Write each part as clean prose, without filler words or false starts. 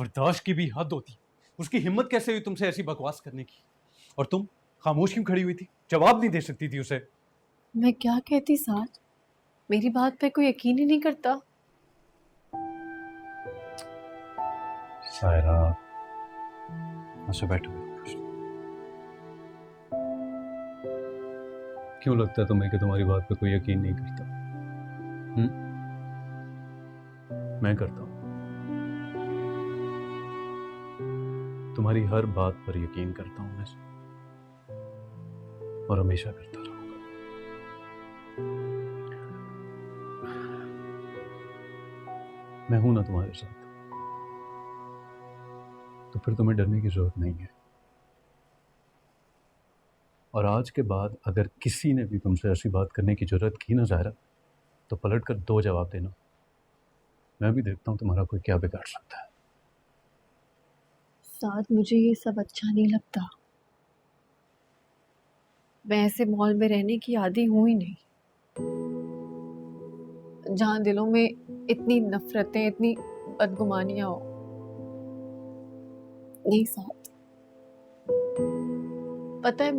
बर्दाश्त की भी हद होती। उसकी हिम्मत कैसे हुई तुमसे ऐसी बकवास करने की? और तुम खामोश क्यों खड़ी हुई थी? जवाब नहीं दे सकती थी उसे? मैं क्या कहती साथ, मेरी बात पे कोई यकीन ही नहीं करता। सायरा, ऐसे बैठो। क्यों लगता है तुम्हें कि तुम्हारी बात पे कोई यकीन नहीं करता? मैं करता हूं। तुम्हारी हर बात पर यकीन करता हूं मैं, और हमेशा करता रहूंगा। मैं हूं ना तुम्हारे साथ, तो फिर तुम्हें डरने की जरूरत नहीं है। और आज के बाद अगर किसी ने भी तुमसे ऐसी बात करने की जरूरत की ना ज़ाहिरा, तो पलट कर 2 जवाब देना। मैं भी देखता हूं तुम्हारा कोई क्या बिगाड़ सकता है। साथ मुझे ये सब अच्छा नहीं लगता। मैं ऐसे माहौल में रहने की आदी हूं ही नहीं, जहां दिलों में इतनी नफरतें, इतनी बदगुमानियां हो। नहीं साथ, पता है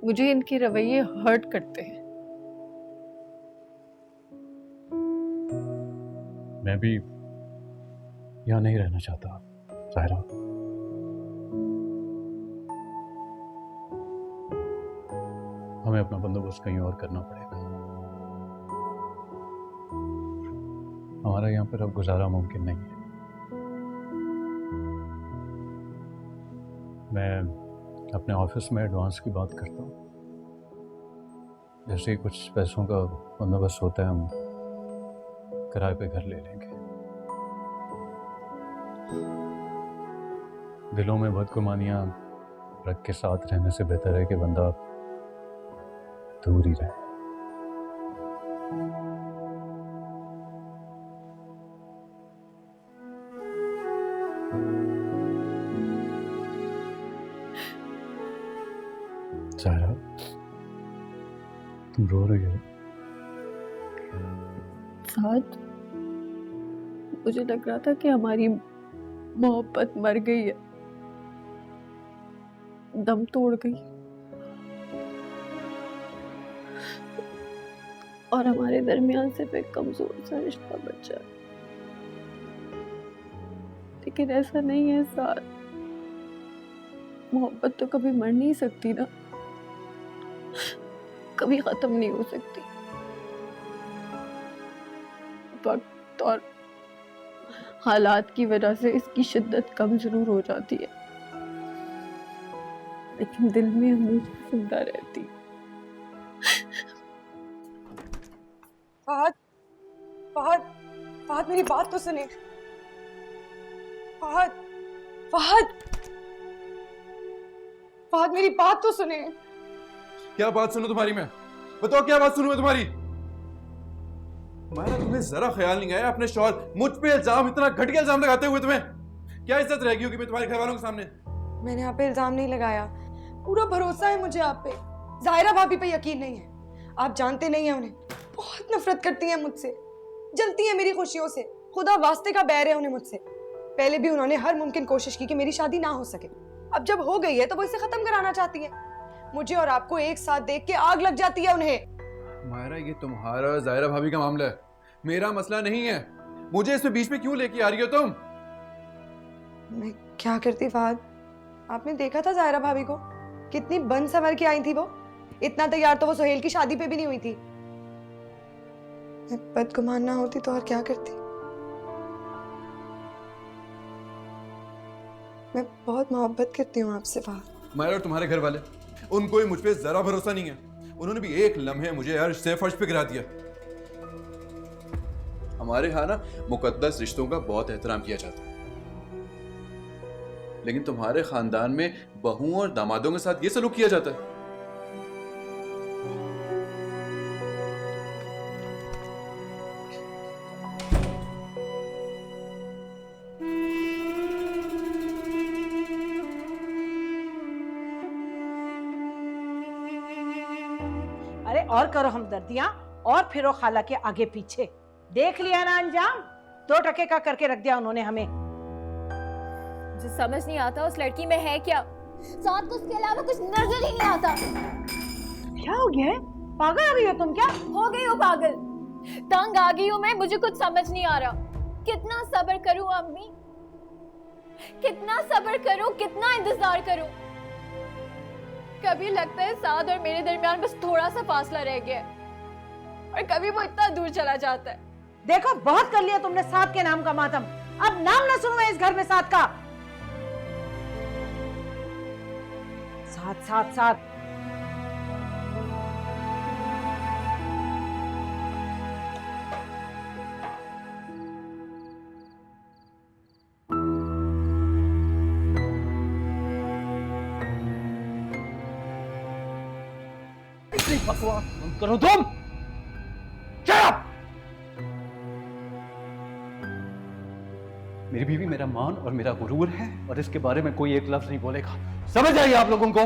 मुझे इनके रवैये हर्ट करते हैं। मैं भी यहां नहीं रहना चाहता ज़ाहिरा। हमें अपना बंदोबस्त कहीं और करना पड़ेगा। हमारा यहाँ पर अब गुजारा मुमकिन नहीं है। मैं अपने ऑफिस में एडवांस की बात करता हूँ। जैसे ही कुछ पैसों का बंदोबस्त होता है, हम किराए पे घर ले लेंगे। दिलों में बदगुमानियां रख के साथ रहने से बेहतर है कि बंदा दूर ही रहे। ज़ाहिरा, तुम रो रही हो? साथ, मुझे लग रहा था कि हमारी मोहब्बत मर गई है, दम तोड़ गई, और हमारे दरमियान सिर्फ एक कमजोर सा रिश्ता बचा। लेकिन ऐसा नहीं है साथ, मोहब्बत तो कभी मर नहीं सकती ना, कभी खत्म नहीं हो सकती। वक्त और हालात की वजह से इसकी शिद्दत कम जरूर हो जाती है, लेकिन दिल में हमेशा जिंदा रहती। फहद, फहद, फहद मेरी बात तो सुने। फहद, फहद, फहद मेरी बात तो सुने। क्या बात सुनूं तुम्हारी? मैं बताओ, क्या बात सुनूं मैं तुम्हारी? मायरा, तुम्हें जरा ख्याल नहीं आया अपने शौहर मुझ पे इल्जाम, इतना घटिया इल्जाम लगाते हुए तुम्हें क्या इज्जत रहेगी होगी मैं तुम्हारे घर वालों के सामने? मैंने आप पे इल्जाम नहीं लगाया, पूरा भरोसा है मुझे आप पे। जाहिरा भाभी पे यकीन नहीं है। आप जानते नहीं हैं उन्हें, बहुत नफरत करती हैं मुझसे, जलती हैं मेरी खुशियों से, खुदा वास्ते का बैर है उन्हें मुझसे। पहले भी उन्होंने हर मुमकिन कोशिश की कि मेरी शादी ना हो सके। अब जब हो गई है तो वो इसे खत्म कराना चाहती है। मुझे और आपको एक साथ देख के आग लग जाती है उन्हें। मायरा, ये तुम्हारा जायरा भाभी का मामला है, मेरा मसला नहीं है। मुझे इसमें बीच में क्यों लेके आ रही हो तुम? मैं क्या करती फहद? आपने देखा था जायरा भाभी को, कितनी बन संवर के आई थी वो। इतना तैयार तो वो सुहेल की शादी पे भी नहीं हुई थी। मैं बदगुमान ना होती तो और क्या करती। मैं बहुत मोहब्बत करती हूँ आपसे फहद। मायरा और तुम्हारे घर वाले, उनको ही मुझ पे जरा भरोसा नहीं है। उन्होंने भी एक लम्हे मुझे अर्श से फर्श पे गिरा दिया। हमारे यहाँ ना मुकद्दस रिश्तों का बहुत एहतराम किया जाता है, लेकिन तुम्हारे खानदान में बहुओं और दामादों के साथ ये सलूक किया जाता है। अरे और करो हमदर्दियां, और फिरो खाला के आगे पीछे। देख लिया ना अंजाम। 2 टके का करके रख दिया उन्होंने हमें। मुझे समझ नहीं आता उस लड़की में है क्या, साथ को उसके अलावा कुछ नजर ही नहीं आता। क्या हो गया है? पागल हो गई हो तुम क्या? हो गई हो पागल, तंग आ गई हूँ मैं, मुझे कुछ समझ नहीं आ रहा। कितना सब्र करूं अम्मी, कितना सब्र करूं, कितना इंतजार करूं। कभी लगता है साद और मेरे दरमियान बस थोड़ा सा फासला रह गया है, और कभी वो इतना दूर चला जाता है। देखो बहुत कर लिया तुमने साथ के नाम का मातम, अब नाम ना सुनूं मैं इस घर में साथ का। साथ साथ साथ बकवास बंद करो तुम। Shut up! मेरी बीवी मेरा मान और मेरा गुरूर है, और इसके बारे में कोई एक लफ्ज नहीं बोलेगा। समझ आइए आप लोगों को?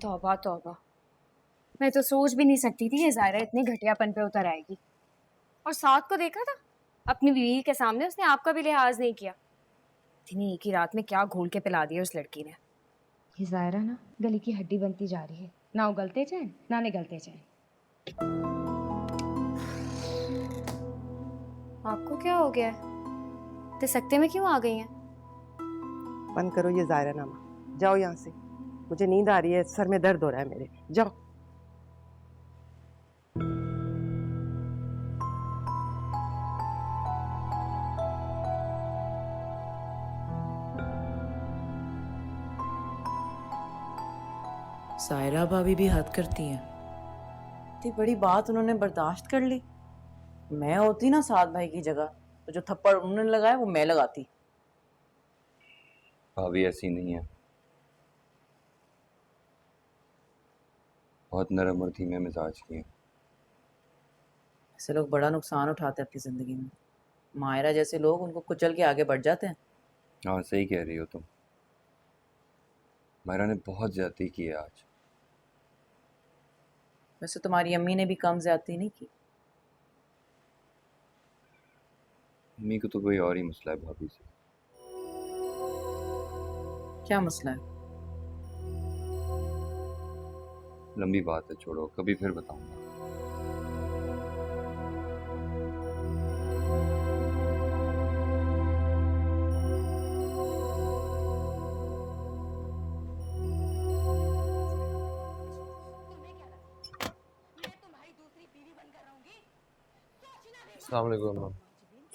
तौबा तौबा, मैं तो सोच भी नहीं सकती थी ये ज़ायरा इतने घटियापन पे उतर आएगी। और साथ को देखा था अपनी बीवी के सामने, उसने आपका भी लिहाज नहीं किया। इतनी एक ही रात में क्या घोल के पिला दिया उस लड़की ने। ये ज़ायरा ना गली की हड्डी बनती जा रही है, ना उगलते जाए ना निगलते जाए। आपको क्या हो गया है? तो सकते में क्यों आ गई हैं? बंद करो ये ज़ायरा नामा, जाओ यहाँ से। मुझे नींद आ रही है, सर में दर्द हो रहा है मेरे, जाओ। सायरा भाभी भी हद करती हैं। इतनी बड़ी बात उन्होंने बर्दाश्त कर ली। मैं होती ना साद भाई की जगह, तो जो थप्पड़ उन्होंने लगाया वो मैं लगाती। भाभी ऐसी नहीं है, बहुत नरम और धीमे मिजाज की है। ऐसे लोग बड़ा नुकसान उठाते हैं अपनी जिंदगी में। मायरा जैसे लोग उनको कुचल के आगे बढ़ जाते हैं। हाँ सही कह रही हो तुम, मायरा ने बहुत ज्यादती की है आज। वैसे तुम्हारी अम्मी ने भी कम ज्यादती नहीं की। मम्मी को तो कोई और ही मसला है भाभी से। क्या मसला है? लंबी बात है, छोड़ो, कभी फिर बताऊंगा।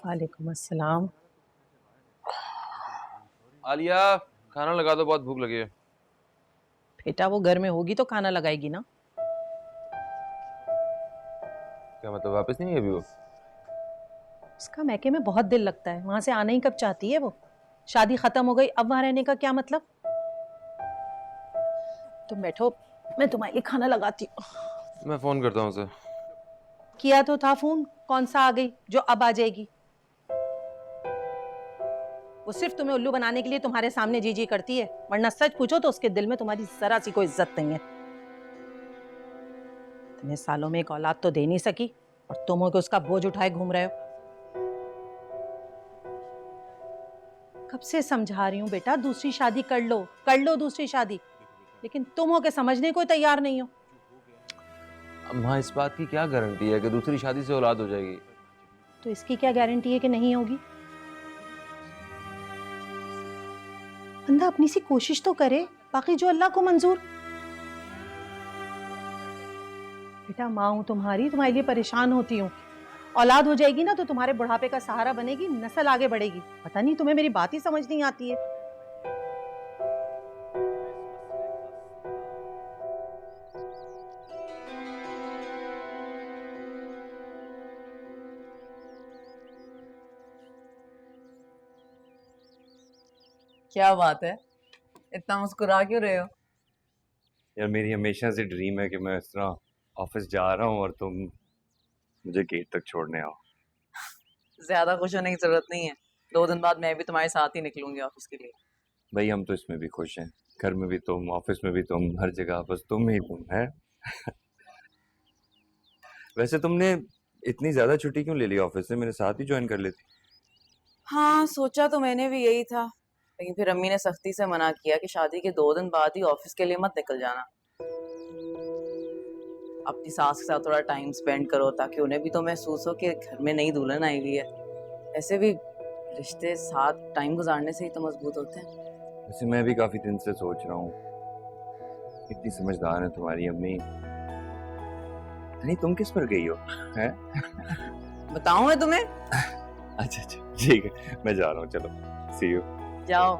वालेकुम अस्सलाम। आलिया, खाना लगा दो, बहुत भूख लगी है। बेटा वो घर में होगी तो खाना लगाएगी ना। क्या मतलब, वापस नहीं है अभी वो? उसका मैके में बहुत दिल लगता है, वहां से आना ही कब चाहती है वो। शादी खत्म हो गई, अब वहां रहने का क्या मतलब। तुम बैठो, मैं तुम्हारे लिए खाना लगाती हूँ। मैं फोन करता हूँ उसे। किया तो था फोन, कौन सा आ गई जो अब आ जाएगी। वो सिर्फ तुम्हें उल्लू बनाने के लिए तुम्हारे सामने जी जी करती है, वरना सच पूछो तो उसके दिल में तुम्हारी जरा सी कोई इज्जत नहीं है। इतने सालों में एक औलाद तो दे नहीं सकी, और तुम हो कि उसका बोझ उठाए घूम रहे हो। कब से समझा रही हूँ बेटा, दूसरी शादी कर लो दूसरी शादी, लेकिन तुम हो के समझने को तैयार नहीं हो। अम्मा, इस बात की क्या गारंटी है कि दूसरी शादी से औलाद हो जाएगी? तो इसकी क्या गारंटी है कि नहीं होगी। बंदा अपनी सी कोशिश तो करे, बाकी जो अल्लाह को मंजूर। बेटा माँ हूं तुम्हारी, तुम्हारे लिए परेशान होती हूँ। औलाद हो जाएगी ना तो तुम्हारे बुढ़ापे का सहारा बनेगी, नस्ल आगे बढ़ेगी। पता नहीं तुम्हें मेरी बात ही समझ नहीं आती है। क्या बात है, इतना मुस्कुरा क्यों रहे हो? यार मेरी हमेशा से ड्रीम है कि मैं इस तरह ऑफिस जा रहा हूँ और तुम मुझे गेट तक छोड़ने आओ। ज्यादा खुश होने की जरूरत नहीं है, 2 दिन बाद मैं भी तुम्हारे साथ ही निकलूंगी ऑफिस के लिए। भाई हम तो इसमें भी खुश हैं, घर में भी तुम, ऑफिस में भी तुम, हर जगह बस तुम ही तुम है। वैसे तुमने इतनी ज्यादा छुट्टी क्यों ले ली ऑफिस से, मेरे साथ ही ज्वाइन कर लेती। हाँ, सोचा तो मैंने भी यही था, लेकिन फिर अम्मी ने सख्ती से मना किया कि शादी के 2 दिन बाद ही ऑफिस के लिए मत निकल जाना। अपनी सास के साथ थोड़ा टाइम स्पेंड करो ताकि उन्हें भी तो महसूस हो कि घर में नई दुल्हन आई हुई है। ऐसे भी रिश्ते साथ टाइम गुजारने से ही तो मजबूत होते हैं। वैसे मैं भी काफी दिन से सोच रहा हूँ, इतनी समझदार है तुम्हारी अम्मी। नहीं, तुम किस पर गई हो? हैं? बताऊं मैं तुम्हें? अच्छा अच्छा, ठीक है, मैं जा रहा हूँ, चलो सी यू। जाओ।